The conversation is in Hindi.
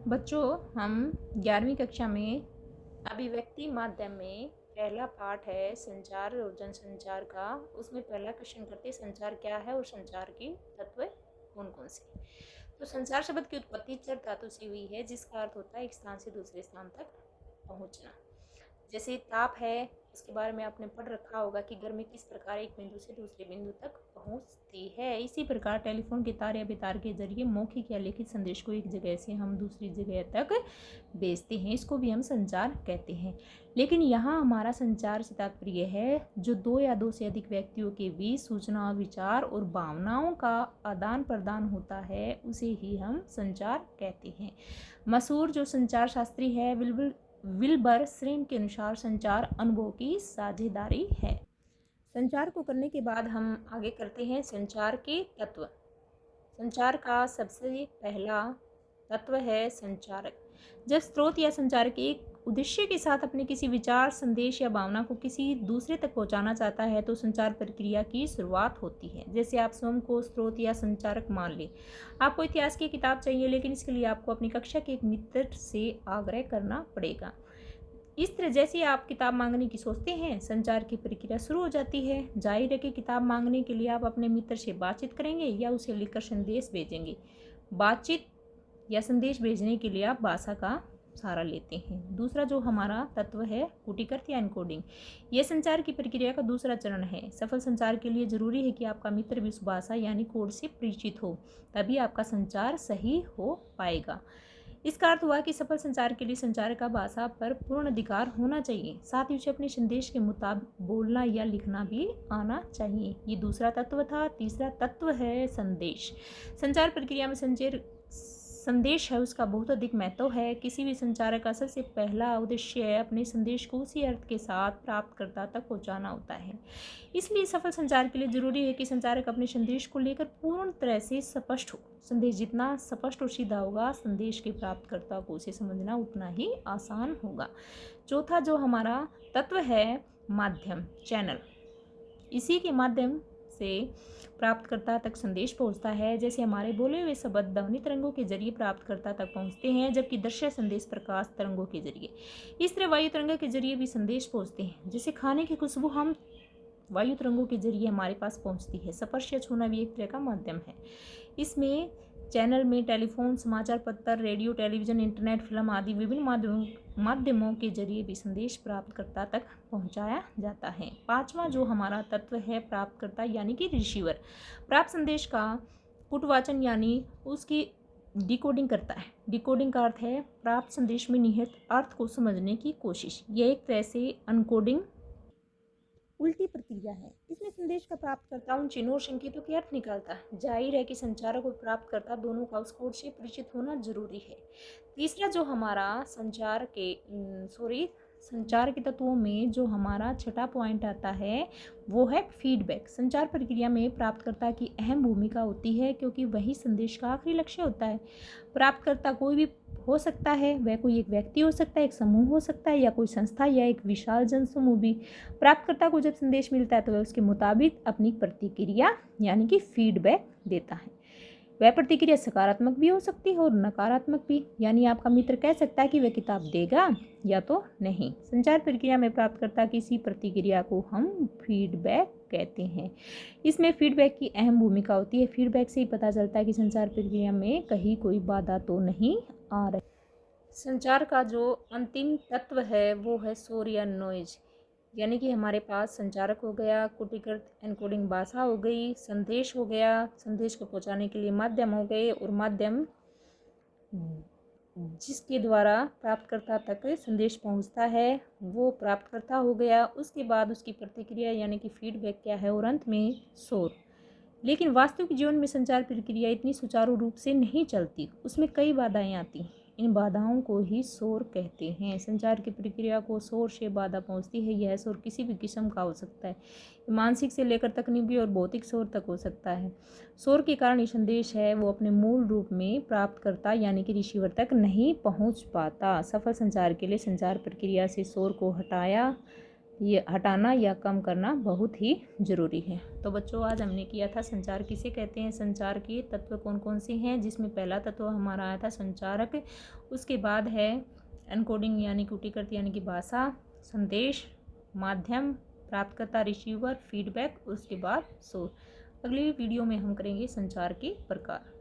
बच्चों, हम 11वीं कक्षा में अभिव्यक्ति माध्यम में पहला पाठ है संचार और जनसंचार का। उसमें पहला क्वेश्चन करते हैं, संचार क्या है और संचार के तत्व कौन कौन से। तो संचार शब्द की उत्पत्ति चर धातु से हुई है, जिसका अर्थ होता है एक स्थान से दूसरे स्थान तक पहुंचना। जैसे ताप है, इसके बारे में आपने पढ़ रखा होगा कि गर्मी किस प्रकार एक बिंदु से दूसरे बिंदु तक पहुंचती है। इसी प्रकार टेलीफोन के तार या बेतार के जरिए मौखिक या लिखित संदेश को एक जगह से हम दूसरी जगह तक भेजते हैं, इसको भी हम संचार कहते हैं। लेकिन यहाँ हमारा संचार से तात्पर्य है जो दो या दो से अधिक व्यक्तियों के बीच सूचना, विचार और भावनाओं का आदान प्रदान होता है, उसे ही हम संचार कहते हैं। मशहूर जो संचार शास्त्री है विल्बर श्रेम के अनुसार संचार अनुभव की साझेदारी है। संचार को करने के बाद हम आगे करते हैं संचार के तत्व। संचार का सबसे पहला तत्व है संचारक। जब स्रोत या संचारक एक उद्देश्य के साथ अपने किसी विचार, संदेश या भावना को किसी दूसरे तक पहुंचाना चाहता है तो संचार प्रक्रिया की शुरुआत होती है। जैसे आप स्वयं को स्रोत या संचारक मान लें। आपको इतिहास की किताब चाहिए, लेकिन इसके लिए आपको अपनी कक्षा के एक मित्र से आग्रह करना पड़ेगा। इस तरह जैसे आप किताब मांगने की सोचते हैं, संचार की प्रक्रिया शुरू हो जाती है। जाहिर है कि किताब मांगने के लिए आप अपने मित्र से बातचीत करेंगे या उसे लिखकर संदेश भेजेंगे। बातचीत या संदेश भेजने के लिए आप भाषा का सहारा लेते हैं। दूसरा जो हमारा तत्व है कूटीकृत या एन्कोडिंग। यह संचार की प्रक्रिया का दूसरा चरण है। सफल संचार के लिए जरूरी है कि आपका मित्र भी उस भाषा यानी कोड से परिचित हो, तभी आपका संचार सही हो पाएगा। इसका अर्थ हुआ कि सफल संचार के लिए संचार का भाषा पर पूर्ण अधिकार होना चाहिए, साथ ही उसे अपने संदेश के मुताबिक बोलना या लिखना भी आना चाहिए। ये दूसरा तत्व था। तीसरा तत्व है संदेश। संचार प्रक्रिया में संदेश है उसका बहुत अधिक महत्व है। किसी भी संचारक का सबसे पहला उद्देश्य अपने संदेश को उसी अर्थ के साथ प्राप्तकर्ता तक पहुंचाना होता है। इसलिए सफल संचार के लिए जरूरी है कि संचारक अपने संदेश को लेकर पूर्ण तरह से स्पष्ट हो। संदेश जितना स्पष्ट और सीधा होगा, संदेश के प्राप्तकर्ता को उसे समझना उतना ही आसान होगा। चौथा जो हमारा तत्व है माध्यम, चैनल। इसी के माध्यम से प्राप्तकर्ता तक संदेश पहुंचता है। जैसे हमारे बोले हुए शब्द ध्वनि तरंगों के जरिए प्राप्तकर्ता तक पहुंचते हैं, जबकि दृश्य संदेश प्रकाश तरंगों के जरिए। इस तरह वायु तरंगों के जरिए भी संदेश पहुंचते हैं। जैसे खाने की खुशबू हम वायु तरंगों के जरिए हमारे पास पहुंचती है। स्पर्श या छूना भी एक तरह का माध्यम है। इसमें चैनल में टेलीफोन, समाचार पत्र, रेडियो, टेलीविजन, इंटरनेट, फिल्म आदि विभिन्न माध्यमों के जरिए भी संदेश प्राप्तकर्ता तक पहुंचाया जाता है। पांचवा जो हमारा तत्व है प्राप्तकर्ता यानी कि रिसीवर। प्राप्त संदेश का पुटवाचन यानी उसकी डिकोडिंग करता है। डिकोडिंग का अर्थ है प्राप्त संदेश में निहित अर्थ को समझने की कोशिश। यह एक तरह से अनकोडिंग उल्टी प्रक्रिया है। इसमें संदेश का प्राप्तकर्ता उन चिन्हों और संकेतों के अर्थ निकालता है। जाहिर है कि संचारक और प्राप्तकर्ता दोनों का उस कोड से परिचित होना जरूरी है। तीसरा जो हमारा संचार के तत्वों में जो हमारा छठा पॉइंट आता है वो है फीडबैक। संचार प्रक्रिया में प्राप्तकर्ता की अहम भूमिका होती है, क्योंकि वही संदेश का आखिरी लक्ष्य होता है। प्राप्तकर्ता कोई भी हो सकता है, वह कोई एक व्यक्ति हो सकता है, एक समूह हो सकता है, या कोई संस्था या एक विशाल जनसमूह भी। प्राप्तकर्ता को जब संदेश मिलता है तो वह उसके मुताबिक अपनी प्रतिक्रिया यानी कि फीडबैक देता है। वह प्रतिक्रिया सकारात्मक भी हो सकती है और नकारात्मक भी। यानी आपका मित्र कह सकता है कि वह किताब देगा या तो नहीं। संचार प्रक्रिया में प्राप्तकर्ता की इसी प्रतिक्रिया को हम फीडबैक कहते हैं। इसमें फीडबैक की अहम भूमिका होती है। फीडबैक से ही पता चलता है कि संचार प्रक्रिया में कहीं कोई बाधा तो नहीं आ रही। संचार का जो अंतिम तत्व है वो है शोर या नॉइज। यानी कि हमारे पास संचारक हो गया, कूटीकृत एनकोडिंग भाषा हो गई, संदेश हो गया, संदेश को पहुंचाने के लिए माध्यम हो गए, और माध्यम जिसके द्वारा प्राप्तकर्ता तक संदेश पहुंचता है वो प्राप्तकर्ता हो गया। उसके बाद उसकी प्रतिक्रिया यानी कि फीडबैक क्या है, और अंत में शोर। लेकिन वास्तविक जीवन में संचार प्रक्रिया इतनी सुचारू रूप से नहीं चलती, उसमें कई बाधाएं आती हैं। इन बाधाओं को ही शोर कहते हैं। संचार की प्रक्रिया को शोर से बाधा पहुंचती है। यह शोर किसी भी किस्म का हो सकता है, मानसिक से लेकर तकनीकी और भौतिक शोर तक हो सकता है। शोर के कारण ये संदेश है वो अपने मूल रूप में प्राप्तकर्ता यानी कि रिसीवर तक नहीं पहुंच पाता। सफल संचार के लिए संचार प्रक्रिया से शोर को हटाया ये हटाना या कम करना बहुत ही ज़रूरी है। तो बच्चों आज हमने किया था संचार किसे कहते हैं, संचार के तत्व कौन कौन से हैं, जिसमें पहला तत्व हमारा आया था संचारक, उसके बाद है एनकोडिंग यानी कूटीकृत यानी कि भाषा, संदेश, माध्यम, प्राप्तकर्ता रिसीवर, फीडबैक, उसके बाद शोर। अगली वीडियो में हम करेंगे संचार के प्रकार।